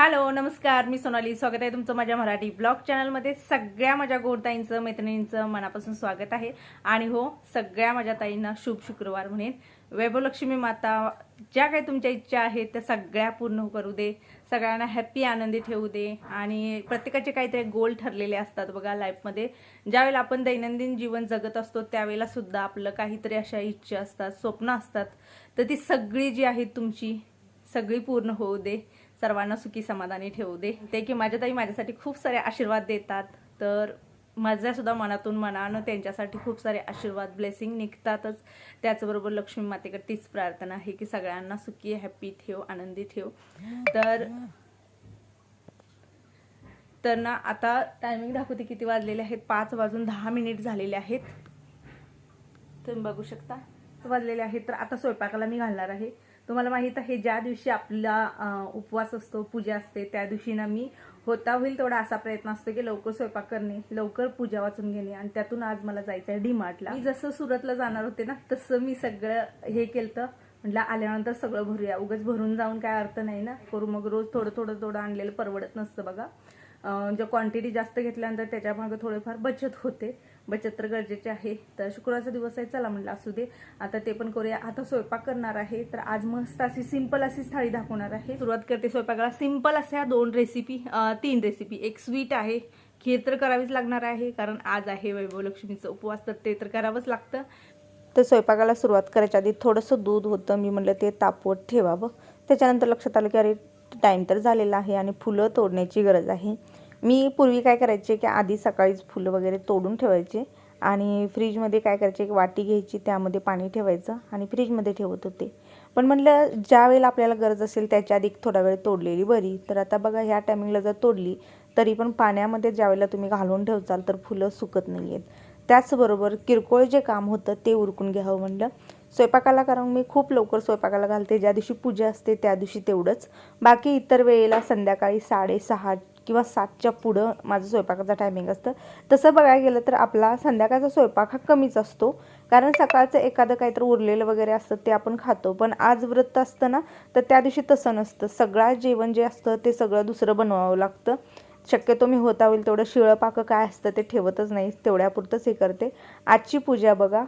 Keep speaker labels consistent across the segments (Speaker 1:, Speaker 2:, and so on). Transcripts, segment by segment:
Speaker 1: Hello नमस्कार, मी सोनाली. स्वागत आहे तुमचं माझ्या मराठी ब्लॉग चॅनलमध्ये. सगळ्या माझ्या गोडताईंचं मैत्रिणींचं मनापासून स्वागत आहे. आणि हो, सगळ्या माझ्या ताईंना शुभ शुक्रवार म्हणेन. वैभवलक्ष्मी माता ज्या काही तुमच्या इच्छा आहेत त्या सगळ्या पूर्ण करू दे, सगळ्यांना हॅप्पी आनंदी ठेवू दे. आणि प्रत्येकाचे काहीतरी गोल ठरलेले असतात बघा लाईफमध्ये. ज्यावेळेला आपण दैनंदिन जीवन जगत असतो त्यावेळेला सुद्धा आपलं काहीतरी अशा इच्छा असतात, स्वप्न असतात, तर ती सगळी जी आहेत तुमची सगळी पूर्ण होऊ दे, सर्वांना सुखी समाधानी ठेवू दे. ते की माझ्या ताई माझ्यासाठी खूप सारे आशीर्वाद देतात, तर माझ्या सुद्धा मनातून मनानं त्यांच्यासाठी खूप सारे आशीर्वाद ब्लेसिंग निघतातच. त्याचबरोबर लक्ष्मी मातेकडे तीच प्रार्थना आहे की सगळ्यांना सुखी हॅप्पी ठेव, आनंदी ठेव. तर ना आता टायमिंग दाखवते किती वाजलेले आहेत. 5:10 झालेले आहेत. तुम्ही बघू शकता 5 वाजलेले आहेत. तर आता स्वयंपाकाला मी घालणार आहे. तुम्हाला माहित आहे ज्या दिवशी आपला उपवास असतो, पूजा असते, त्या दिवशी ना मी होता होईल तेवढा असा प्रयत्न असतो की लवकर स्वयंपाक करणे, लवकर पूजा वाचून घेणे. आणि त्यातून आज मला जायचं आहे डीमार्टला. मी जसं सुरतला जाणार होते ना तसं मी सगळं हे केलं. म्हटलं आल्यानंतर सगळं भरूया, उगाच भरून जाऊन काय अर्थ नाही ना करू. मग रोज थोडं थोडं थोडं आणलेलं परवडत नसतं बघा. जो क्वांटिटी जास्त घेतल्यानंतर त्याच्यामागे थोडेफार बचत होते. बचत तर गरजेचे आहे. तर शुक्रवारचा दिवस आहे, चला म्हटलं असू दे, आता ते पण करूया. आता स्वयंपाक करणार आहे. तर आज मस्त अशी सिंपल अशी थाळी दाखवणार आहे. सुरुवात करते स्वयंपाकाला. सिंपल अशा 3 रेसिपी. एक स्वीट आहे, खीर तर करावीच लागणार आहे कारण आज आहे वैभवलक्ष्मीचं उपवास, तर ते तर करावंच लागतं. तर स्वयंपाकाला सुरुवात करायच्या आधी थोडंसं दूध होतं, मी म्हटलं ते तापवत ठेवावं. त्याच्यानंतर लक्षात आलं की अरे टाईम तर झालेला आहे आणि फुलं तोडण्याची गरज आहे. मी पूर्वी काय करायचे की आधी सकाळीच फुलं वगैरे तोडून ठेवायचे आणि फ्रीजमध्ये काय करायचे, एक वाटी घ्यायची, त्यामध्ये पाणी ठेवायचं आणि फ्रीजमध्ये ठेवत होते. पण म्हटलं ज्या वेळेला आपल्याला गरज असेल त्याच्या आधी थोडा वेळ तोडलेली बरी. तर आता बघा ह्या टायमिंगला जर तोडली तरी पण पाण्यामध्ये ज्यावेळेला तुम्ही घालून ठेवचाल तर फुलं सुकत नाही आहेत. त्याचबरोबर किरकोळ जे काम होतं ते उरकून घ्यावं म्हटलं स्वयंपाकाला, कारण मी खूप लवकर स्वयंपाकाला घालते. ज्या दिवशी पूजा असते त्या दिवशी तेवढंच, बाकी इतर वेळेला संध्याकाळी 6:30 किंवा 7च्या पुढं माझं स्वयंपाकाचा टायमिंग असतं. तसं बघायला गेलं तर आपला संध्याकाळचा स्वयंपाक हा कमीच असतो, कारण सकाळचं एखादं काहीतरी उरलेलं वगैरे असतं ते आपण खातो. पण आज व्रत असतं ना, तर त्या दिवशी तसं नसतं. सगळं जेवण जे असतं ते सगळं दुसरं बनवावं लागतं. शक्यतो मी होता होईल तेवढं शिळं पाकं काय असतं ते ठेवतच नाही, तेवढ्यापुरतंच हे करते. आजची पूजा बघा.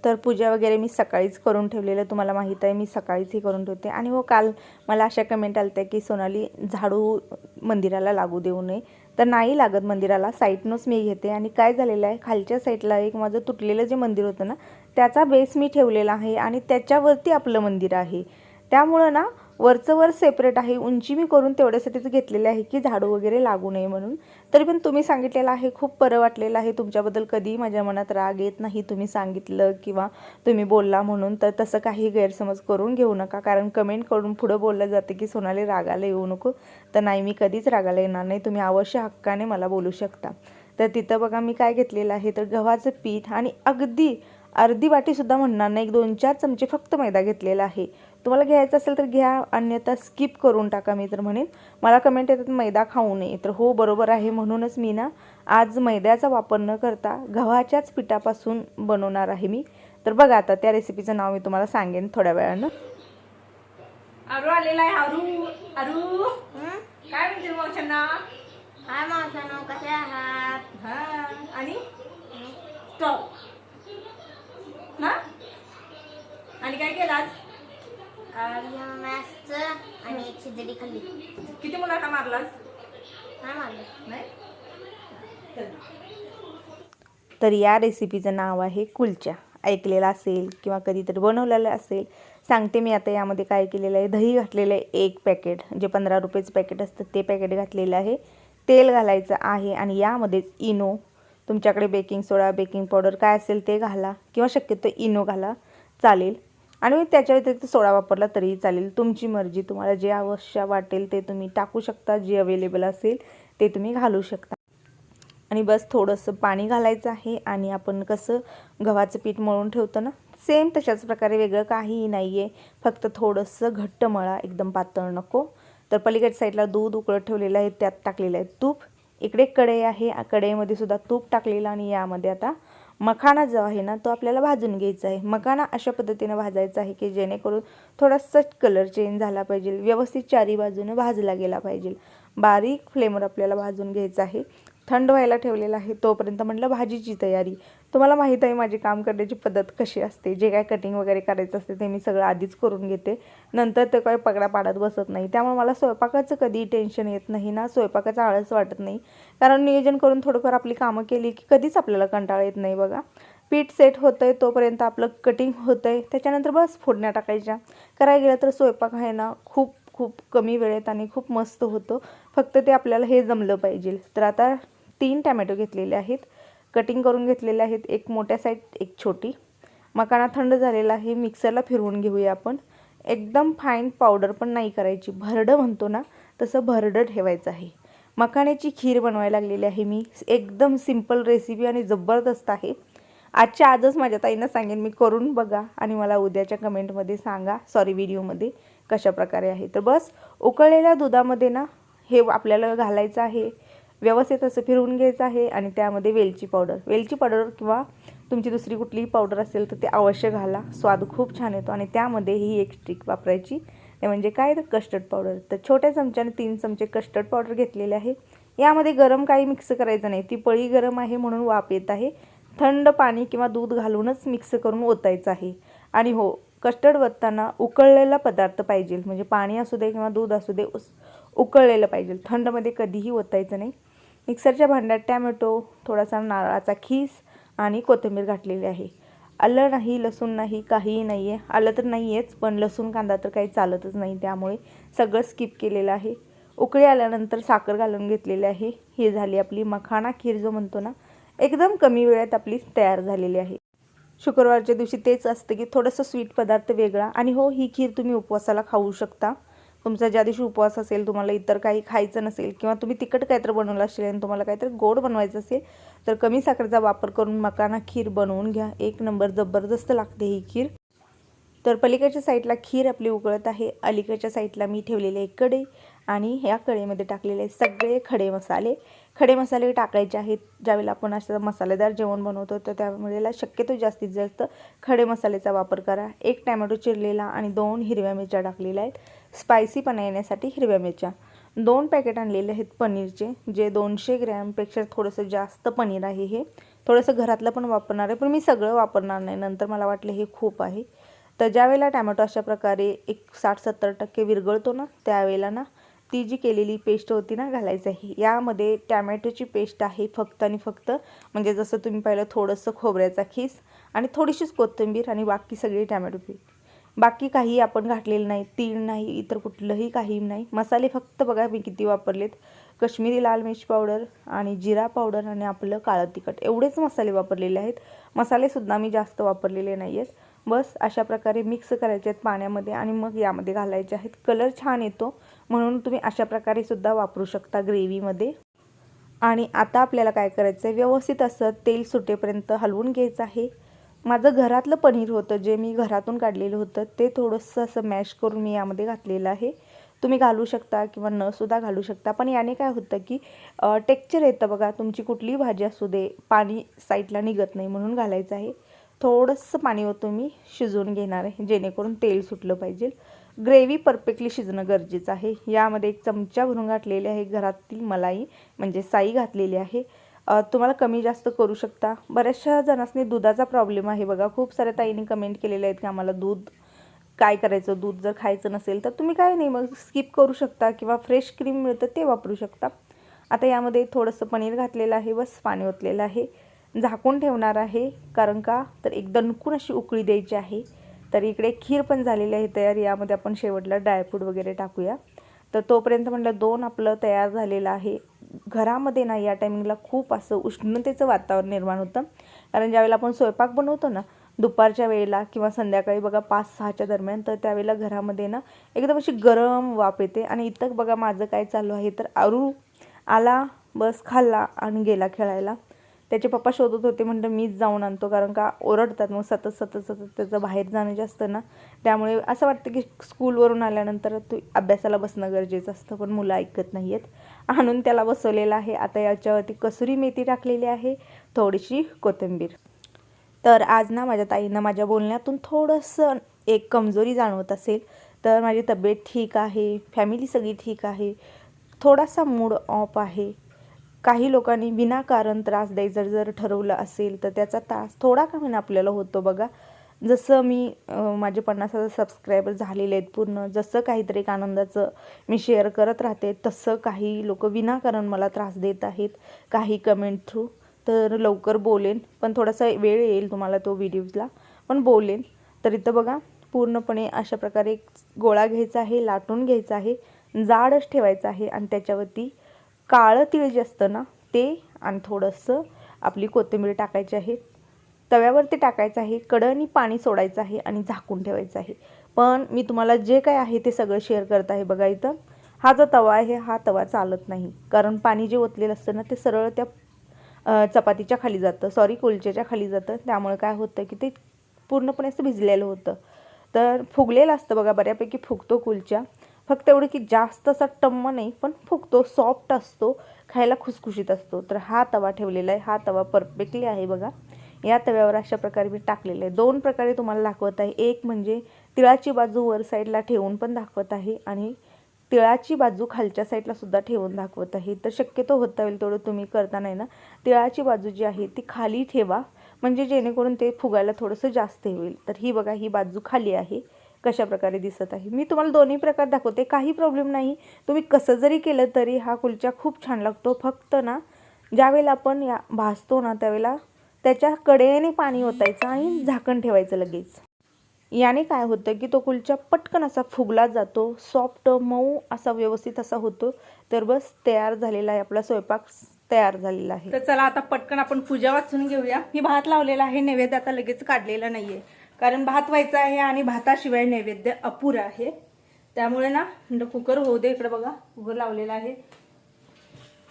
Speaker 1: तर पूजा वगैरे मी सकाळीच करून ठेवलेलं, तुम्हाला माहीत आहे मी सकाळीच ही करून ठेवते. आणि हो, काल मला अशा कमेंट आल्या की सोनाली झाडू मंदिराला लागू देऊ नये. तर नाही लागत मंदिराला, साईडनंच मी घेते. आणि काय झालेलं आहे, खालच्या साईडला एक माझं तुटलेलं जे मंदिर होतं ना त्याचा बेस मी ठेवलेला आहे आणि त्याच्यावरती आपलं मंदिर आहे. त्यामुळं ना वरचं वर सेपरेट आहे. उंची मी करून तेवढ्यासाठीच घेतलेले आहे की झाडू वगैरे लागू नये म्हणून. तरी पण तुम्ही सांगितलेलं आहे, खूप बरं वाटलेलं आहे. तुमच्याबद्दल कधी माझ्या मनात राग येत नाही. तुम्ही सांगितलं किंवा तुम्ही बोलला म्हणून, तर तसं काही गैरसमज करून घेऊ नका. कारण कमेंट करून पुढं बोललं जातं की सोनाली रागाला येऊ नको. तर नाही, मी कधीच रागाला येणार नाही. तुम्ही अवश्य हक्काने मला बोलू शकता. तर तिथं बघा मी काय घेतलेलं आहे, तर गव्हाचं पीठ आणि अगदी अर्धी वाटीसुद्धा म्हणणार नाही, 1-2-4 चमचे फक्त मैदा घेतलेला आहे. तुम्हाला घ्यायचं असेल तर घ्या, अन्यथा स्किप करून टाका. मी तर म्हणेन, मला कमेंट येतात मैदा खाऊ नये, तर हो बरोबर आहे. म्हणूनच मी ना आज मैद्याचा वापर न करता गव्हाच्याच पिठापासून बनवणार आहे मी. तर बघा आता त्या रेसिपीचं नाव मी तुम्हाला सांगेन थोड्या वेळानं. आरू आलेला आहे. आरू आरू काय म्हणते मावशांना?
Speaker 2: हाय मावशांनो, कसे आहात?
Speaker 1: हा, आणि स्टॉप ना. आणि काय केलं आज?
Speaker 2: मॅथ्सचं आणि एक खिचडी खाल्ली.
Speaker 1: किती मुलांना मारलास?
Speaker 2: नाही मारलं.
Speaker 1: नाही.
Speaker 3: तर या रेसिपीचं नाव आहे कुलचा. ऐकलेलं असेल किंवा कधीतरी बनवलेलं असेल. सांगते मी आता. यामध्ये काय केलेलं आहे, दही घातलेलं आहे 1 पॅकेट, जे 15 रुपयाचं पॅकेट असतं ते पॅकेट घातलेलं आहे. तेल घालायचं आहे आणि यामध्येच इनो, तुमच्याकडे बेकिंग सोडा, बेकिंग पावडर काय असेल ते घाला किंवा शक्यतो इनो घाला चालेल. आणि त्याच्या व्यतिरिक्त सोडा वापरला तरीही चालेल, तुमची मर्जी. तुम्हाला जे आवश्यक वाटेल ते तुम्ही टाकू शकता, जे अवेलेबल असेल ते तुम्ही घालू शकता. आणि बस थोडंसं पाणी घालायचं आहे. आणि आपण कसं गव्हाचं पीठ मळून ठेवतो ना, सेम तशाच प्रकारे, वेगळं काहीही नाही आहे. फक्त थोडंसं घट्ट मळा, एकदम पातळ नको. तर पलीकडच्या साईडला दूध उकळत ठेवलेलं आहे, त्यात टाकलेलं आहे तूप. इकडे कढई आहे, कढईमध्ये सुद्धा तूप टाकलेलं आणि यामध्ये आता मखाना जो आहे ना तो आपल्याला भाजून घ्यायचा आहे. मखाना अशा पद्धतीने भाजायचा आहे की जेणेकरून थोडासा कलर चेंज झाला पाहिजे, व्यवस्थित चारी बाजूने भाजला गेला पाहिजे. बारीक फ्लेमवर आपल्याला भाजून घ्यायचं आहे. थंड व्हायला ठेवलेलं आहे. तोपर्यंत म्हटलं भाजीची तयारी. तुम्हाला माहीत आहे माझी काम करण्याची पद्धत कशी असते. जे काय कटिंग वगैरे करायचं असते ते मी सगळं आधीच करून घेते, नंतर ते काही पगडा पाडत बसत नाही. त्यामुळे मला स्वयंपाकाचं कधी टेन्शन येत नाही ना, स्वयंपाकाचा आळस वाटत नाही. कारण नियोजन करून थोडंफार आपली कामं केली की कधीच आपल्याला कंटाळा येत नाही. बघा, पीठ सेट होतं आहे तोपर्यंत आपलं कटिंग होतं आहे, त्याच्यानंतर बस फोडण्या टाकायच्या. करायला गेलं तर स्वयंपाक आहे ना खूप खूप कमी वेळेत आणि खूप मस्त होतो. फक्त ते आपल्याला हे जमलं पाहिजे. तर आता 3 टॅमॅटो घेतलेले आहेत, कटिंग करून घेतलेले आहेत. एक मोठ्या साईड, एक छोटी. मखाना थंड झालेला आहे, मिक्सरला फिरवून घेऊया आपण. एकदम फाईन पावडर पण नाही करायची, भरडं म्हणतो ना तसं भरडं ठेवायचं आहे. मखाण्याची खीर बनवायला लागलेली आहे मी. एकदम सिंपल रेसिपी आणि जबरदस्त आहे. आजच्या आजच माझ्या ताईंना सांगेन मी, करून बघा आणि मला उद्याच्या कमेंटमध्ये सांगा, व्हिडिओमध्ये कशा प्रकारे आहे. तर बस उकळलेल्या दुधामध्ये ना हे आपल्याला घालायचं आहे, व्यवस्थित असं फिरवून घ्यायचं आहे आणि त्यामध्ये वेलची पावडर किंवा तुमची दुसरी कुठलीही पावडर असेल तर ते अवश्य घाला, स्वाद खूप छान येतो. आणि त्यामध्ये ही एक ट्रिक वापरायची, ते म्हणजे काय, तर कस्टर्ड पावडर. तर छोट्या चमच्याने 3 चमचे कस्टर्ड पावडर घेतलेले आहे. यामध्ये गरम काही मिक्स करायचं नाही, ती पळी गरम आहे म्हणून वाफ येत आहे. थंड पाणी किंवा दूध घालूनच मिक्स करून ओतायचं आहे. आणि हो, कस्टर्ड ओतताना उकळलेला पदार्थ पाहिजे, म्हणजे पाणी असू दे किंवा दूध असू दे, उकळलेलं पाहिजे. थंडमध्ये कधीही ओतायचं नाही. मिक्सरच्या भांड्यात टॅमॅटो, थोडासा नारळाचा खीस आणि कोथिंबीर घातलेली आहे. आलं नाही, लसूण नाही, काहीही नाही आहे. आलं तर नाही आहेच, पण लसूण कांदा तर काही चालतच नाही, त्यामुळे सगळं स्किप केलेलं आहे. उकळी आल्यानंतर साखर घालून घेतलेली आहे. ही झाली आपली मखाना खीर जो म्हणतो ना, एकदम कमी वेळात आपली तयार झालेली आहे. शुक्रवारच्या दिवशी तेच असतं की थोडंसं स्वीट पदार्थ वेगळा. आणि हो, ही खीर तुम्ही उपवासाला खाऊ शकता. तुमचा ज्या दिवशी उपवास असेल, तुम्हाला इतर काही खायचं नसेल किंवा तुम्ही तिखट काहीतरी बनवलं असेल आणि तुम्हाला काहीतरी गोड बनवायचं असेल तर कमी साखरेचा वापर करून मखाना खीर बनवून घ्या. एक नंबर जबरदस्त लागते ही खीर. तर पलीकडच्या साईडला खीर आपली उकळत आहे, अलीकडच्या साईडला मी ठेवलेले एक कढई आणि ह्या कढईमध्ये टाकलेले सगळे खडे मसाले टाकायचे आहेत. ज्यावेळेला आपण असं मसालेदार जेवण बनवतो तर त्यावेळेला शक्यतो जास्तीत जास्त खडे मसाल्याचा वापर करा. 1 टॅमॅटो चिरलेला आणि 2 हिरव्या मिरच्या टाकलेल्या आहेत. स्पायसीपणा येण्यासाठी हिरव्या मिरच्या. 2 पॅकेट आणलेले आहेत पनीरचे, जे 200 ग्रॅमपेक्षा थोडंसं जास्त पनीर आहे. हे थोडंसं घरातलं पण वापरणार आहे, पण मी सगळं वापरणार नाही, नंतर मला वाटलं हे खूप आहे. तर ज्यावेळेला टॅमॅटो अशा प्रकारे एक 60-70% विरघळतो ना, त्यावेळेला ना ती जी केलेली पेस्ट होती ना घालायचं आहे. यामध्ये टॅमॅटोची पेस्ट आहे फक्त आणि फक्त, म्हणजे जसं तुम्ही पाहिलं थोडंसं खोबऱ्याचा खीस आणि थोडीशीच कोथिंबीर आणि बाकी सगळी टॅमॅटो पेस्ट. बाकी काही आपण घातलेलं नाही, तीळ नाही, इतर कुठलंही काही नाही. मसाले फक्त बघा मी किती वापरलेत. काश्मीरी लाल मिर्च पावडर आणि जिरा पावडर आणि आपलं काळं तिखट, एवढेच मसाले वापरलेले आहेत. मसालेसुद्धा मी जास्त वापरलेले नाही आहेत. बस अशा प्रकारे मिक्स करायचे आहेत पाण्यामध्ये आणि मग यामध्ये घालायचे आहेत. कलर छान येतो म्हणून तुम्ही अशा प्रकारे सुद्धा वापरू शकता ग्रेव्हीमध्ये. आणि आता आपल्याला काय करायचं आहे, व्यवस्थित असं तेल सुटेपर्यंत हलवून घ्यायचं आहे. माझं घरातलं पनीर होतं, जे मी घरातून काढलेलं होतं, ते थोडंसं असं मॅश करून मी यामध्ये घातलेलं आहे. तुम्ही घालू शकता किंवा न सुद्धा घालू शकता, पण याने काय होतं की टेक्स्चर येतं बघा. तुमची कुठलीही भाजी असू दे, पाणी साईडला निघत नाही म्हणून घालायचं आहे. थोडंसं पाणी ओतून मी शिजवून घेणार आहे, जेणेकरून तेल सुटलं पाहिजे. ग्रेव्ही परफेक्टली शिजणं गरजेचं आहे. यामध्ये 1 चमचा भरून घातलेली आहे घरातील मलाई, म्हणजे साई घातलेली आहे. तुम्हाला कमी जास्त करू शकता. बऱ्याचशा जणांनी दुधाचा प्रॉब्लेम आहे बघा. खूप साऱ्या ताईंनी कमेंट केलेले आहेत की आम्हाला दूध काय करायचं, दूध जर खायचं नसेल तर तुम्ही काय नाही, मग स्किप करू शकता किंवा फ्रेश क्रीम मिळतं ते वापरू शकता. आता यामध्ये थोडंसं पनीर घातलेलं आहे, बस पाणी ओतलेलं आहे, झाकून ठेवणार आहे. कारण का, तर एक दणकून अशी उकळी द्यायची आहे. तर इकडे खीर पण झालेली आहे तयार. यामध्ये आपण शेवटला ड्रायफ्रूट वगैरे टाकूया. तर तोपर्यंत म्हटलं 2 आपलं तयार झालेलं आहे. घरामध्ये ना या टायमिंगला खूप असं उष्णतेचं वातावरण निर्माण होतं, कारण ज्यावेळेला आपण स्वयंपाक बनवतो ना दुपारच्या वेळेला किंवा संध्याकाळी बघा 5-6च्या दरम्यान, तर त्यावेळेला घरामध्ये ना एकदम अशी गरम वाफ येते. आणि इथं बघा माझं काय चालू आहे, तर आरू आला, बस खाल्ला आणि गेला खेळायला. त्याचे पप्पा शोधत होते, म्हणलं मीच जाऊन आणतो, कारण का ओरडतात मग सतत त्याचं बाहेर जाणं जास्त ना. त्यामुळे असं वाटतं की स्कूलवरून आल्यानंतर तू अभ्यासाला बसणं गरजेचं असतं, पण मुलं ऐकत नाही आहेत. आणून त्याला बसवलेलं आहे. आता याच्यावरती कसुरी मेथी टाकलेली आहे, थोडीशी कोथिंबीर. तर आज ना माझ्या ताईंना माझ्या बोलण्यातून थोडंसं एक कमजोरी जाणवत असेल, तर माझी तब्येत ठीक आहे, फॅमिली सगळी ठीक आहे, थोडासा मूड ऑफ आहे. काही लोकांनी विनाकारण त्रास द्यायचं जर ठरवलं असेल तर त्याचा त्रास थोडा का होईना आपल्याला होतो बघा. जसं मी माझे 50,000 सबस्क्रायबर झालेले आहेत पूर्ण, जसं काहीतरी एक आनंदाचं मी शेअर करत राहते, तसं काही लोक विनाकारण मला त्रास देत आहेत काही कमेंट थ्रू. तर लवकर बोलेन, पण थोडासा वेळ येईल तुम्हाला तो व्हिडिओजला, पण बोलेन. तर इथं बघा पूर्णपणे अशा प्रकारे गोळा घ्यायचा आहे, लाटून घ्यायचा आहे, जाडच ठेवायचं आहे आणि त्याच्यावरती काळं तीळ जे असतं ना ते आणि थोडंसं आपली कोथिंबीर टाकायची आहे. तव्यावरती टाकायचं आहे, कढईने पाणी सोडायचं आहे आणि झाकून ठेवायचं आहे. पण मी तुम्हाला जे काय आहे ते सगळं शेअर करत आहे बघा. इथं हा जो तवा आहे हा तवा चालत नाही, कारण पाणी जे ओतलेलं असतं ना ते सरळ त्या चपातीच्या खाली जातं, सॉरी कुलच्याच्या खाली जातं. त्यामुळे काय होतं की ते पूर्णपणे असं भिजलेलं होतं. तर फुगलेलं असतं बघा, बऱ्यापैकी फुगतो कुलच्या, फक्त एवढं की जास्त असा टम्म नाही, पण फुगतो, सॉफ्ट असतो, खायला खुसखुशीत असतो. तर हा तवा ठेवलेला आहे, हा तवा परफेक्टली आहे बघा. या तव्यावर अशा प्रकारे मी टाकलेलं आहे. 2 प्रकारे तुम्हाला दाखवत आहे. एक म्हणजे तिळाची बाजू वर साईडला ठेवून पण दाखवत आहे आणि तिळाची बाजू खालच्या साईडला सुद्धा ठेवून दाखवत आहे. तर शक्यतो होता होईल तेवढं तुम्ही करता नाही ना, तिळाची बाजू जी आहे ती खाली ठेवा, म्हणजे जेणेकरून ते फुगायला थोडंसं जास्त होईल. तर ही बघा, ही बाजू खाली आहे, कशा प्रकारे दिसत आहे. मी तुम्हाला दोन्ही प्रकार दाखवते, काही प्रॉब्लेम नाही. तुम्ही कसं जरी केलं तरी हा कुलचा खूप छान लागतो. फक्त ना ज्यावेळेला आपण या भाजतो ना त्यावेळेला त्याच्या कडेने पाणी ओतायचं आणि झाकण ठेवायचं लगेच. याने काय होतं की तो कुलचा पटकन असा फुगला जातो, सॉफ्ट मऊ असा व्यवस्थित असा होतो. तर बस तयार झालेला आहे, आपला स्वयंपाक तयार झालेला आहे.
Speaker 1: तर चला आता पटकन आपण पूजा वाचून घेऊया. मी भात लावलेला आहे, नैवेद्य आता लगेच काढलेला नाहीये, कारण भात व्हायचा आहे आणि भाताशिवाय नैवेद्य अपुरा आहे. त्यामुळे ना कुकर होऊ दे. इकडे बघा कुकर लावलेला आहे.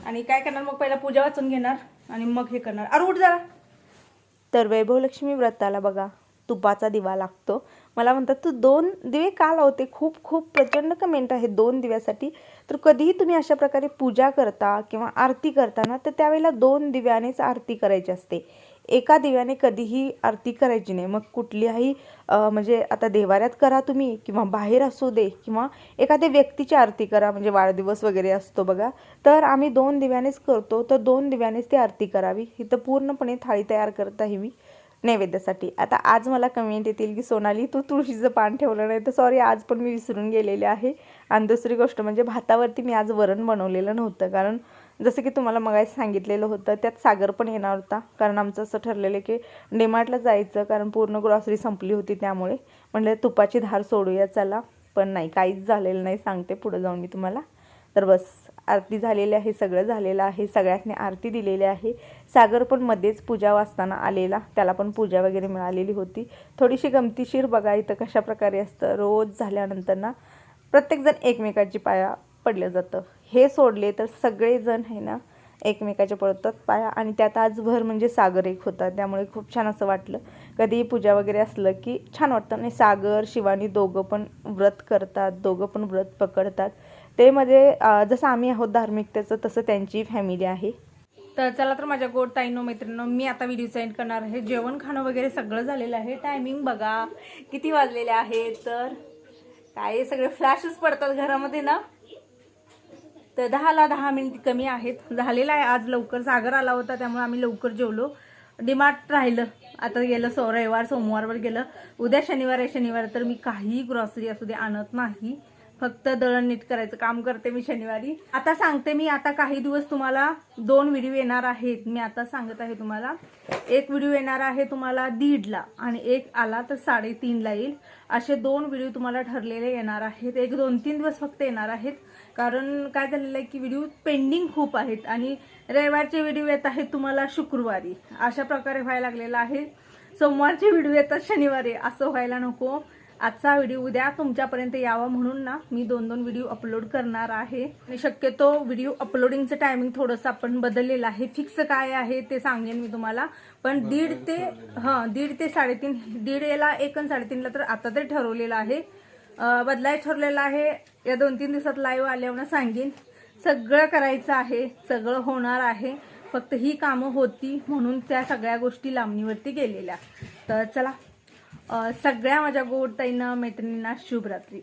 Speaker 1: आणि काय करणार मग, पहिला पूजा वाचून घेणार आणि मग हे करणार. अरे उठ जरा.
Speaker 3: तर वैभवलक्ष्मी व्रताला बघा तुपाचा दिवा लागतो. मला म्हणतात तू 2 दिवे का लावते, खूप खूप प्रचंड कमेंट आहे 2 दिव्यासाठी. तर कधीही तुम्ही अशा प्रकारे पूजा करता किंवा आरती करताना तर त्यावेळेला 2 दिव्यानेच आरती करायची असते, एका दिव्याने कधीही आरती करायची नाही. मग कुठल्याही म्हणजे आता देवाऱ्यात करा तुम्ही किंवा बाहेर असू दे किंवा एखाद्या व्यक्तीची आरती करा, म्हणजे वाढदिवस वगैरे असतो बघा, तर आम्ही 2 दिव्यानेच करतो. तर 2 दिव्यानेच ती आरती करावी. इथं पूर्णपणे थाळी तयार करत आहे मी नैवेद्यासाठी. आता आज मला कमेंट येतील की सोनाली तू तुळशीचं पान ठेवलं नाही, तर सॉरी, आज पण मी विसरून गेलेले आहे. आणि दुसरी गोष्ट म्हणजे भातावरती मी आज वरण बनवलेलं नव्हतं, कारण जसं की तुम्हाला मगाशी सांगितलेलं होतं त्यात सागर पण येणार होता. कारण आमचं असं ठरलेलं की डीमार्टला जायचं, कारण पूर्ण ग्रॉसरी संपली होती. त्यामुळे म्हणलं तुपाची धार सोडूया चला, पण नाही, काहीच झालेलं नाही, सांगते पुढे जाऊन मी तुम्हाला. तर बस आरती झालेली आहे, सगळं झालेलं आहे, सगळ्यांनी आरती दिलेली आहे. सागर पण मध्येच पूजा वाचताना आलेला, त्याला पण पूजा वगैरे मिळालेली होती. थोडीशी गमतीशीर बघा इथं कशा प्रकारे असतं, रोज झाल्यानंतर ना प्रत्येकजण एकमेकाची पाया पडलं जातं. हे सोडले तर सगळेजण आहे ना एकमेकाच्या पडतात पाया. आणि त्यात आजभर म्हणजे सागर एक होता, त्यामुळे खूप छान असं वाटलं. कधीही पूजा वगैरे असलं की छान वाटतं. आणि सागर शिवानी दोघं पण व्रत करतात, दोघं पण व्रत पकडतात. ते मध्ये जसं आम्ही आहोत धार्मिकतेचं तसं त्यांची फॅमिली आहे.
Speaker 1: तर चला तर माझ्या गोड ताईंनो मैत्रिणींनो, मी आता व्हिडिओ सेंड करणार आहे. जेवण खाणं वगैरे सगळं झालेलं आहे. टायमिंग बघा किती वाजलेले आहे, तर काय सगळे फ्लॅशच पडतात घरामध्ये ना. तर 10ला 10 मिनिट कमी आहेत, झालेला आहे आज लवकर. सागर आला होता त्यामुळे आम्ही लवकर जेवलो. डीमार्ट राहिलं, आता गेलं रविवार, सोमवारवर गेलं, उद्या शनिवार आहे. शनिवार तर मी काही ग्रॉसरी असू दे आणत नाही, फक्त दळण नीट करायचं काम करते मी शनिवारी. आता सांगते मी, आता काही दिवस तुम्हाला 2 व्हिडिओ येणार आहेत. मी आता सांगत आहे तुम्हाला, एक व्हिडिओ येणार आहे तुम्हाला 1:30ला आणि एक आला तर 3:30ला येईल. असे 2 व्हिडिओ तुम्हाला ठरलेले येणार आहेत. 1-2-3 दिवस फक्त येणार आहेत, कारण काय झालेलं आहे की व्हिडिओ पेंडिंग खूप आहेत आणि रविवारचे व्हिडिओ येत आहेत तुम्हाला शुक्रवारी, अशा प्रकारे व्हायला लागलेलं आहे. सोमवारचे व्हिडिओ येतात शनिवारी, असं व्हायला नको. आजचा व्हिडिओ उद्या तुमच्यापर्यंत यावा म्हणून ना मी 2 व्हिडिओ अपलोड करणार आहे. आणि शक्यतो व्हिडिओ अपलोडिंगचं टायमिंग थोडंसं आपण बदललेलं आहे. फिक्स काय आहे ते सांगेन मी तुम्हाला, पण 1:30 ते 3:30, 1:30ला 1 आणि 3:30ला तर आता तरी ठरवलेलं आहे. बदलायचं ठरलेलं आहे. या 2-3 दिवसात लाईव्ह आल्यावर सांगेन. सगळं करायचं आहे, सगळं होणार आहे. फक्त ही कामं होती म्हणून त्या सगळ्या गोष्टी लांबणीवरती गेलेल्या. तर चला, सगळ्या माझ्या गोड ताईंना मैत्रिणींना शुभरात्री.